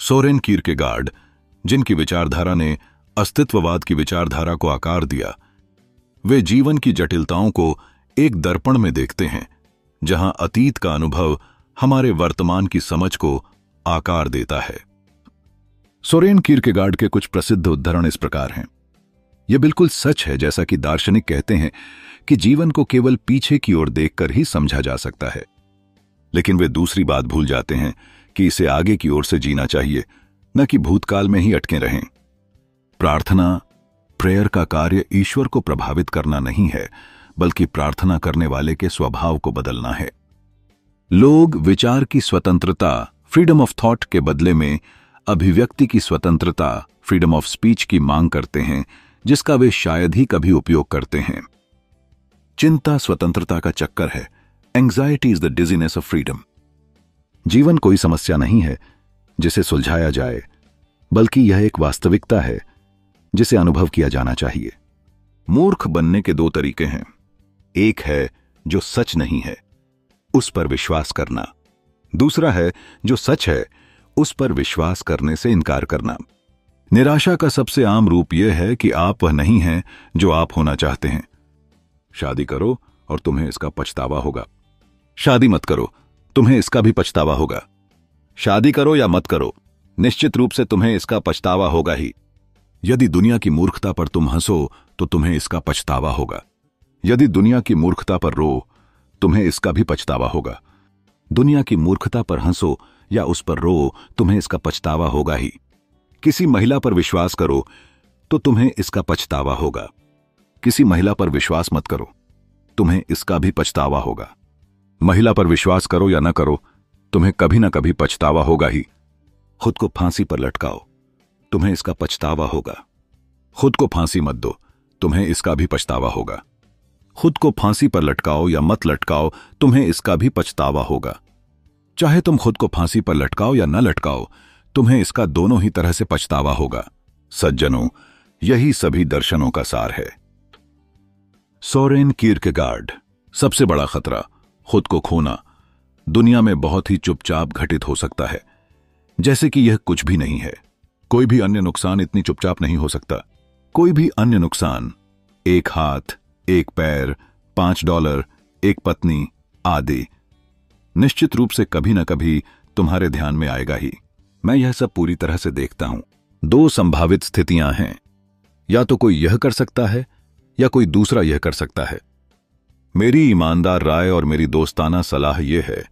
सोरेन कीरकेगार्ड, जिनकी विचारधारा ने अस्तित्ववाद की विचारधारा को आकार दिया, वे जीवन की जटिलताओं को एक दर्पण में देखते हैं जहां अतीत का अनुभव हमारे वर्तमान की समझ को आकार देता है। सोरेन कीरकेगार्ड के कुछ प्रसिद्ध उद्धरण इस प्रकार हैं। यह बिल्कुल सच है जैसा कि दार्शनिक कहते हैं कि जीवन को केवल पीछे की ओर देखकर ही समझा जा सकता है, लेकिन वे दूसरी बात भूल जाते हैं कि इसे आगे की ओर से जीना चाहिए, न कि भूतकाल में ही अटके रहें। प्रार्थना, प्रेयर का कार्य ईश्वर को प्रभावित करना नहीं है, बल्कि प्रार्थना करने वाले के स्वभाव को बदलना है। लोग विचार की स्वतंत्रता, फ्रीडम ऑफ थॉट के बदले में अभिव्यक्ति की स्वतंत्रता, फ्रीडम ऑफ स्पीच की मांग करते हैं, जिसका वे शायद ही कभी उपयोग करते हैं। चिंता स्वतंत्रता का चक्कर है। Anxiety is the dizziness of freedom. जीवन कोई समस्या नहीं है जिसे सुलझाया जाए, बल्कि यह एक वास्तविकता है जिसे अनुभव किया जाना चाहिए। मूर्ख बनने के दो तरीके हैं। एक है जो सच नहीं है, उस पर विश्वास करना। दूसरा है जो सच है, उस पर विश्वास करने से इनकार करना। निराशा का सबसे आम रूप यह है कि आप वह नहीं हैं जो आप होना चाहते हैं। शादी करो और तुम्हें इसका पछतावा होगा। शादी मत करो, तुम्हें इसका भी पछतावा होगा। शादी करो या मत करो, निश्चित रूप से तुम्हें इसका पछतावा होगा ही। यदि दुनिया की मूर्खता पर तुम हंसो तो तुम्हें इसका पछतावा होगा। यदि दुनिया की मूर्खता पर रो, तुम्हें इसका भी पछतावा होगा। दुनिया की मूर्खता पर हंसो या उस पर रो, तुम्हें इसका पछतावा होगा ही। किसी महिला पर विश्वास करो तो तुम्हें इसका पछतावा होगा। किसी महिला पर विश्वास मत करो, तुम्हें इसका भी पछतावा होगा। महिला पर विश्वास करो या न करो, तुम्हें कभी ना कभी पछतावा होगा ही। खुद को फांसी पर लटकाओ, तुम्हें इसका पछतावा होगा। खुद को फांसी मत दो, तुम्हें इसका भी पछतावा होगा। खुद को फांसी पर लटकाओ या मत लटकाओ, तुम्हें इसका भी पछतावा होगा। चाहे तुम खुद को फांसी पर लटकाओ या न लटकाओ, तुम्हें इसका दोनों ही तरह से पछतावा होगा। सज्जनों, यही सभी दर्शनों का सार है। सोरेन कीरकेगार्ड। सबसे बड़ा खतरा, खुद को खोना, दुनिया में बहुत ही चुपचाप घटित हो सकता है, जैसे कि यह कुछ भी नहीं है। कोई भी अन्य नुकसान इतनी चुपचाप नहीं हो सकता। कोई भी अन्य नुकसान, एक हाथ, एक पैर, $5, एक पत्नी आदि, निश्चित रूप से कभी ना कभी तुम्हारे ध्यान में आएगा ही। मैं यह सब पूरी तरह से देखता हूं। दो संभावित स्थितियां हैं, या तो कोई यह कर सकता है या कोई दूसरा यह कर सकता है। मेरी ईमानदार राय और मेरी दोस्ताना सलाह यह है,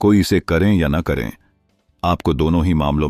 कोई इसे करें या ना करें, आपको दोनों ही मामलों